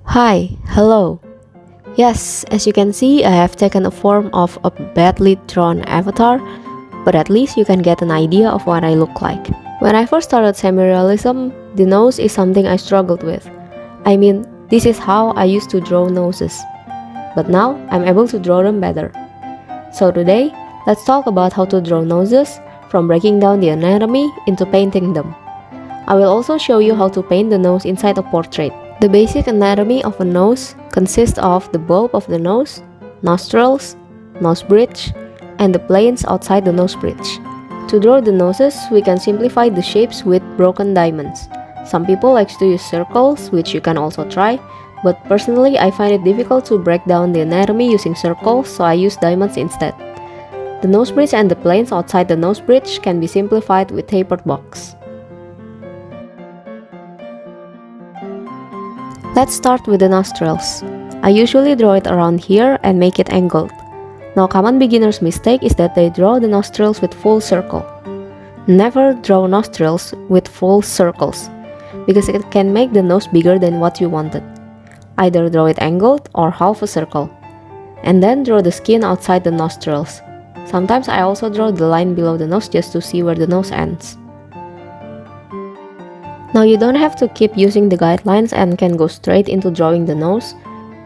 Hi, hello. Yes, as you can see, I have taken a form of a badly drawn avatar, but at least you can get an idea of what I look like. When I first started semi-realism, the nose is something I struggled with. I mean, this is how I used to draw noses. But now, I'm able to draw them better. So today, let's talk about how to draw noses, from breaking down the anatomy into painting them. I will also show you how to paint the nose inside a portrait. The basic anatomy of a nose consists of the bulb of the nose, nostrils, nose bridge, and the planes outside the nose bridge. To draw the noses, we can simplify the shapes with broken diamonds. Some people like to use circles, which you can also try, but personally I find it difficult to break down the anatomy using circles, so I use diamonds instead. The nose bridge and the planes outside the nose bridge can be simplified with tapered box. Let's start with the nostrils. I usually draw it around here and make it angled. Now, common beginner's mistake is that they draw the nostrils with full circle. Never draw nostrils with full circles, because it can make the nose bigger than what you wanted. Either draw it angled or half a circle. And then draw the skin outside the nostrils. Sometimes I also draw the line below the nose just to see where the nose ends. Now you don't have to keep using the guidelines and can go straight into drawing the nose,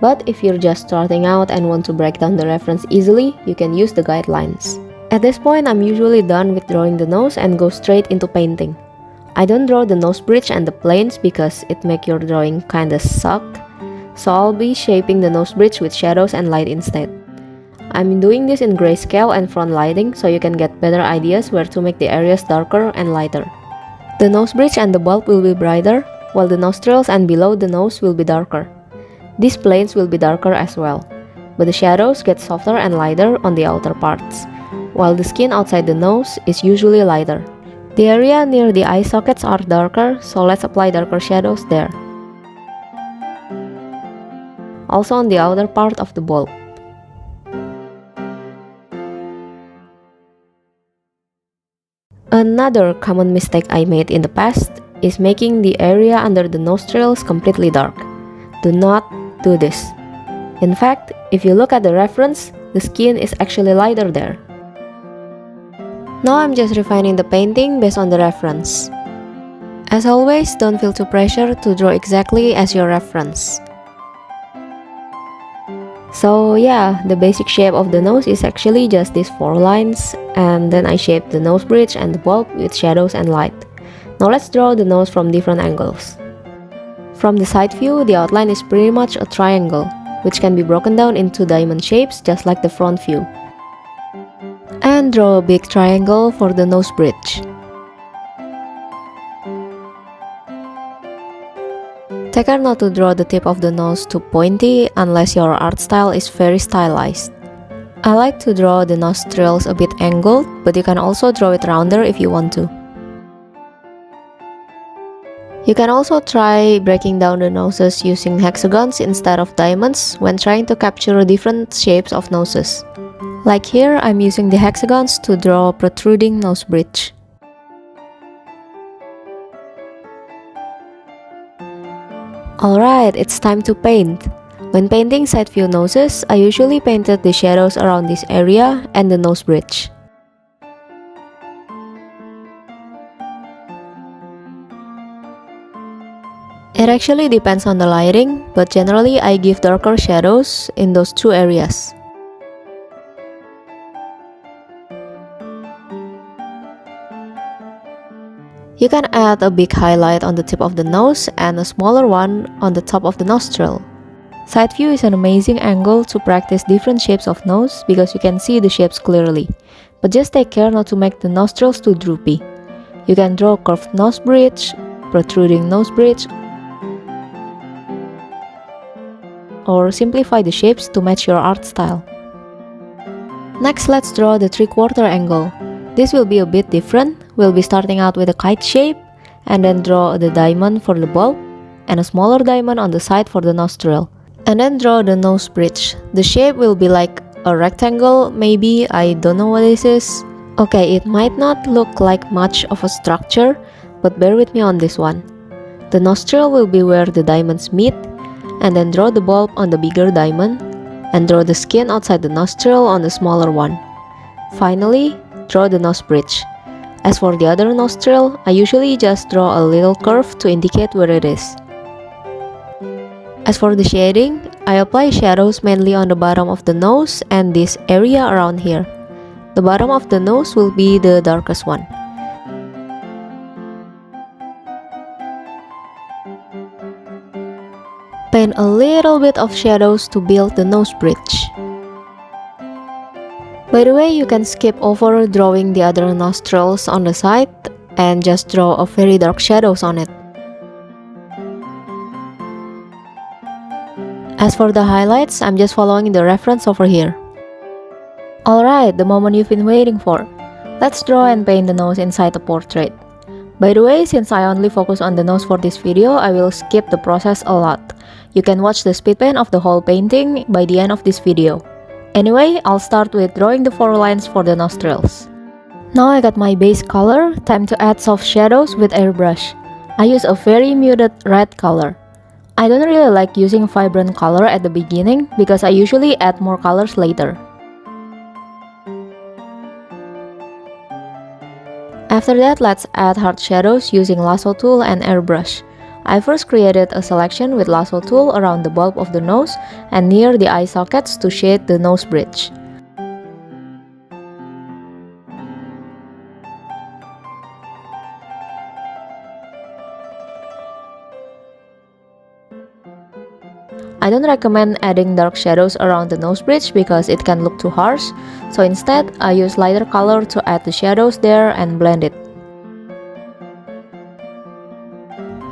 but if you're just starting out and want to break down the reference easily, you can use the guidelines. At this point, I'm usually done with drawing the nose and go straight into painting. I don't draw the nose bridge and the planes because it make your drawing kinda suck, so I'll be shaping the nose bridge with shadows and light instead. I'm doing this in grayscale and front lighting so you can get better ideas where to make the areas darker and lighter. The nose bridge and the bulb will be brighter, while the nostrils and below the nose will be darker. These planes will be darker as well, but the shadows get softer and lighter on the outer parts, while the skin outside the nose is usually lighter. The area near the eye sockets are darker, so let's apply darker shadows there. Also on the outer part of the bulb. Another common mistake I made in the past is making the area under the nostrils completely dark. Do not do this. In fact, if you look at the reference, the skin is actually lighter there. Now I'm just refining the painting based on the reference. As always, don't feel too pressured to draw exactly as your reference. So yeah, the basic shape of the nose is actually just these 4 lines, and then I shaped the nose bridge and the bulb with shadows and light. Now let's draw the nose from different angles. From the side view, the outline is pretty much a triangle, which can be broken down into diamond shapes just like the front view. And draw a big triangle for the nose bridge. Take care not to draw the tip of the nose too pointy unless your art style is very stylized. I like to draw the nostrils a bit angled, but you can also draw it rounder if you want to. You can also try breaking down the noses using hexagons instead of diamonds when trying to capture different shapes of noses. Like here, I'm using the hexagons to draw a protruding nose bridge. Alright, it's time to paint. When painting side view noses, I usually painted the shadows around this area and the nose bridge. It actually depends on the lighting, but generally I give darker shadows in those 2 areas. You can add a big highlight on the tip of the nose and a smaller one on the top of the nostril. Side view is an amazing angle to practice different shapes of nose because you can see the shapes clearly. But just take care not to make the nostrils too droopy. You can draw curved nose bridge, protruding nose bridge, or simplify the shapes to match your art style. Next, let's draw the 3/4 angle. This will be a bit different. We'll be starting out with a kite shape, and then draw the diamond for the bulb, and a smaller diamond on the side for the nostril. And then draw the nose bridge. The shape will be like a rectangle, maybe, I don't know what this is. Okay, it might not look like much of a structure, but bear with me on this one. The nostril will be where the diamonds meet, and then draw the bulb on the bigger diamond, and draw the skin outside the nostril on the smaller one. Finally, draw the nose bridge. As for the other nostril, I usually just draw a little curve to indicate where it is. As for the shading, I apply shadows mainly on the bottom of the nose and this area around here. The bottom of the nose will be the darkest one. Paint a little bit of shadows to build the nose bridge. By the way, you can skip over drawing the other nostrils on the side and just draw a very dark shadows on it. As for the highlights, I'm just following the reference over here. Alright, the moment you've been waiting for. Let's draw and paint the nose inside the portrait. By the way, since I only focus on the nose for this video, I will skip the process a lot. You can watch the speed paint of the whole painting by the end of this video. Anyway, I'll start with drawing the 4 lines for the nostrils. Now I got my base color, time to add soft shadows with airbrush. I use a very muted red color. I don't really like using vibrant color at the beginning because I usually add more colors later. After that, let's add hard shadows using lasso tool and airbrush. I first created a selection with lasso tool around the bulb of the nose and near the eye sockets to shade the nose bridge. I don't recommend adding dark shadows around the nose bridge because it can look too harsh, so instead I use lighter color to add the shadows there and blend it.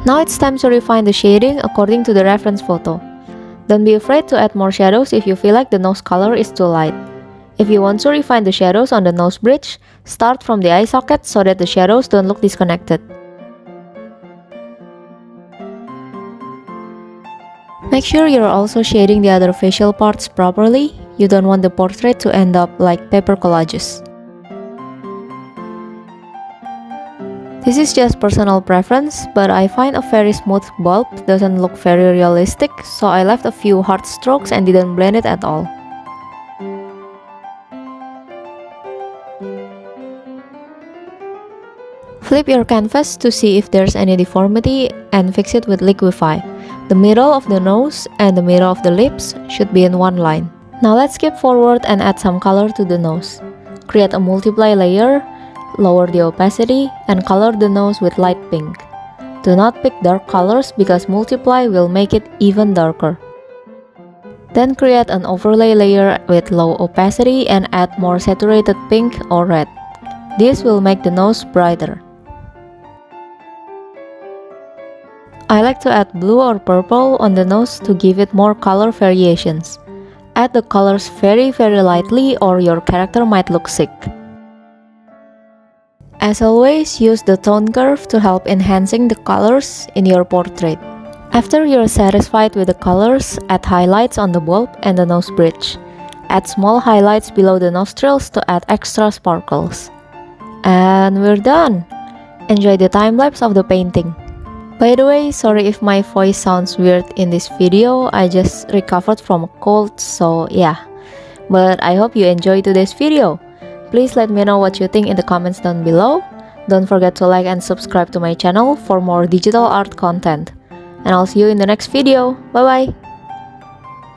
Now it's time to refine the shading according to the reference photo. Don't be afraid to add more shadows if you feel like the nose color is too light. If you want to refine the shadows on the nose bridge, start from the eye socket so that the shadows don't look disconnected. Make sure you're also shading the other facial parts properly. You don't want the portrait to end up like paper collages. This is just personal preference, but I find a very smooth bulb doesn't look very realistic, so I left a few hard strokes and didn't blend it at all. Flip your canvas to see if there's any deformity and fix it with liquify. The middle of the nose and the middle of the lips should be in one line. Now let's skip forward and add some color to the nose. Create a multiply layer, lower the opacity, and color the nose with light pink. Do not pick dark colors because multiply will make it even darker. Then create an overlay layer with low opacity and add more saturated pink or red. This will make the nose brighter. I like to add blue or purple on the nose to give it more color variations. Add the colors very lightly or your character might look sick. As always, use the tone curve to help enhancing the colors in your portrait. After you're satisfied with the colors, add highlights on the bulb and the nose bridge. Add small highlights below the nostrils to add extra sparkles. And we're done! Enjoy the time-lapse of the painting. By the way, sorry if my voice sounds weird in this video, I just recovered from a cold, so yeah. But I hope you enjoyed today's video. Please let me know what you think in the comments down below. Don't forget to like and subscribe to my channel for more digital art content. And I'll see you in the next video. Bye bye!